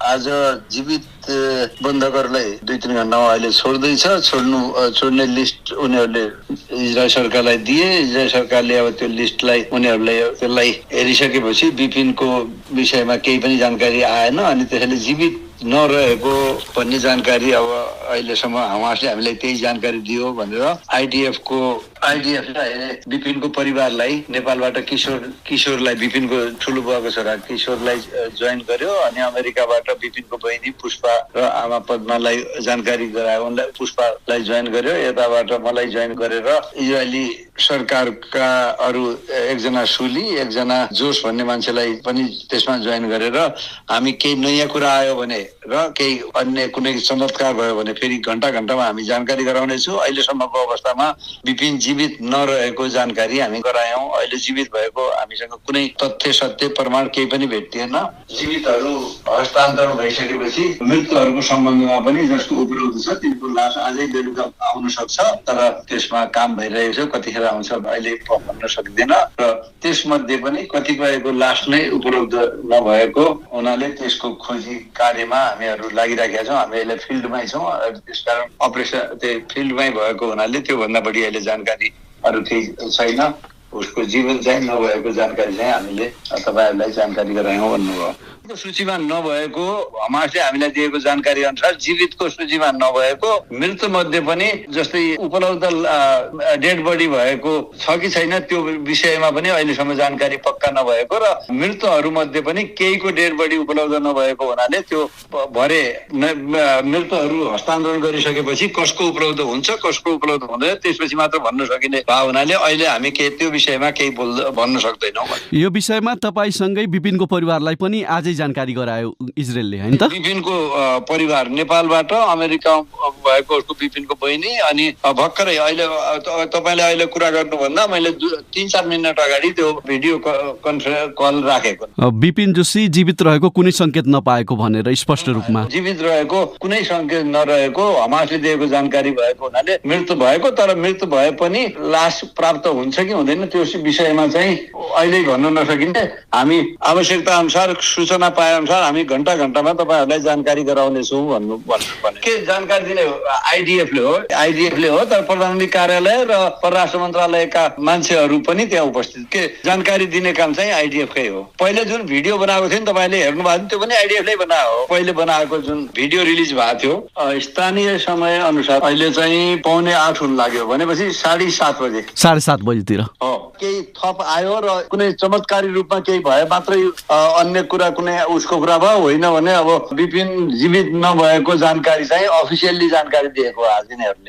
आज जीवित बन्धकहरूलाई 2-3 घण्टामा अहिले छोड्ने लिस्ट उनीहरूले इजरायल सरकारलाई दिए। इजरायल सरकारले अब त्यो लिस्टलाई त्यसलाई हेरिसकेपछि बिपिनको विषयमा केही पनि जानकारी आएन अनि त्यसैले जीवित नरहेको भन्ने जानकारी अब अहिलेसम्म हमासले हामीलाई त्यही जानकारी दियो भनेर आइडिएफले बिपिनको परिवारलाई नेपालबाट किशोरलाई बिपिनको ठुलो बुवाको छोरा किशोरलाई जोइन गर्यो अनि अमेरिकाबाट बिपिनको बहिनी पुष्पा र आमा पद्मालाई जानकारी गरायो। उनलाई पुष्पालाई जोइन गर्यो, यताबाट मलाई जोइन गरेर इजरायली सरकारका अरू एकजना सुली एकजना जोस भन्ने मान्छेलाई पनि त्यसमा जोइन गरेर हामी केही नयाँ कुरा आयो भने र केही अन्य कुनै चमत्कार भयो भने फेरि घण्टामा हामी जानकारी गराउनेछौँ। अहिलेसम्मको अवस्थामा बिपिन जीवित नरहेको जानकारी हामी गरायौँ। अहिले जीवित भएको हामीसँग कुनै तथ्य सत्य प्रमाण केही पनि भेटिएन। जीवितहरू हस्तान्तरण भइसकेपछि मृतकहरूको सम्बन्धमा पनि जसको उपलब्ध छ तिनको लास अझै बेलुका आउन सक्छ, तर त्यसमा काम भइरहेको छ। कतिखेर आउँछ अहिले भन्न सक्दैन र त्यसमध्ये पनि कतिपयको लास नै उपलब्ध नभएको हुनाले त्यसको खोजी कार्यमा हामीहरू लागिराखेका छौँ। हामी अहिले फिल्डमै छौँ, त्यसकारण अपरेसन त्यो फिल्डमै भएको हुनाले त्योभन्दा बढी अहिले जानकारी अरू केही छैन। उसको जीवन चाहिँ नभएको जानकारी चाहिँ हामीले तपाईँहरूलाई जानकारी गरायौँ भन्नुभयो। सूचीमा नभएको हमासले हामीलाई दिएको जानकारी अनुसार जीवितको सूचीमा नभएको मृत मध्ये पनि जस्तै उपलब्ध डेड बडी भएको छ कि छैन त्यो विषयमा पनि अहिलेसम्म जानकारी पक्का नभएको र मृतहरू मध्ये पनि केहीको डेड बडी उपलब्ध नभएको हुनाले त्यो भरे मृतहरू हस्तान्तरण गरिसकेपछि कसको उपलब्ध हुन्छ कसको उपलब्ध हुँदैन त्यसपछि मात्र भन्न सकिने भएको हुनाले अहिले हामी त्यो विषयमा केही भन्न सक्दैनौँ। यो विषयमा तपाईँसँगै बिपिनको परिवारलाई पनि आजै जानकारी गरायो इजरायलले, हैन त? बिपिनको परिवार नेपालबाट अमेरिका भएको उसको बिपिनको बहिनी अनि भर्खरै अहिले तपाईँले अहिले कुरा गर्नुभन्दा मैले 3-4 मिनट अगाडि त्यो भिडियो कन्फरेन्स कल राखेको। बिपिन जोशी जीवित रहेको कुनै संकेत नपाएको भनेर स्पष्ट रूपमा जीवित रहेको कुनै संकेत नरहेको हमासले दिएको जानकारी भएको हुनाले मृत्यु भएको, तर मृत्यु भए पनि लास प्राप्त हुन्छ कि हुँदैन त्यो विषयमा चाहिँ अहिले भन्न नसकिन्छ। हामी आवश्यकता अनुसार सूचना पाए अनुसार हामी घण्टामा तपाईँहरूलाई जानकारी गराउनेछौँ भन्नु के जानकारी दिने आइडिएफले हो तर प्रधानमन्त्री कार्यालय र परराष्ट्र मन्त्रालयका मान्छेहरू पनि त्यहाँ उपस्थित के जानकारी दिने काम चाहिँ आइडिएफकै हो। पहिले जुन भिडियो बनाएको थियो नि तपाईँले हेर्नु भएको थियो त्यो पनि आइडिएफले बनाएको हो। पहिले बनाएको जुन भिडियो रिलिज भएको थियो स्थानीय समय अनुसार अहिले चाहिँ 7:45 हुन लाग्यो भनेपछि 7:30 बजे 7:30 बजेतिर केही थप आयो र कुनै चमत्कारी रूपमा केही भए मात्रै अन्य कुरा कुनै उसको कुरा भयो, होइन भने अब बिपिन जीवित नभएको जानकारी चाहिँ अफिसियल्ली जानकारी दिएको आज यिनीहरूले।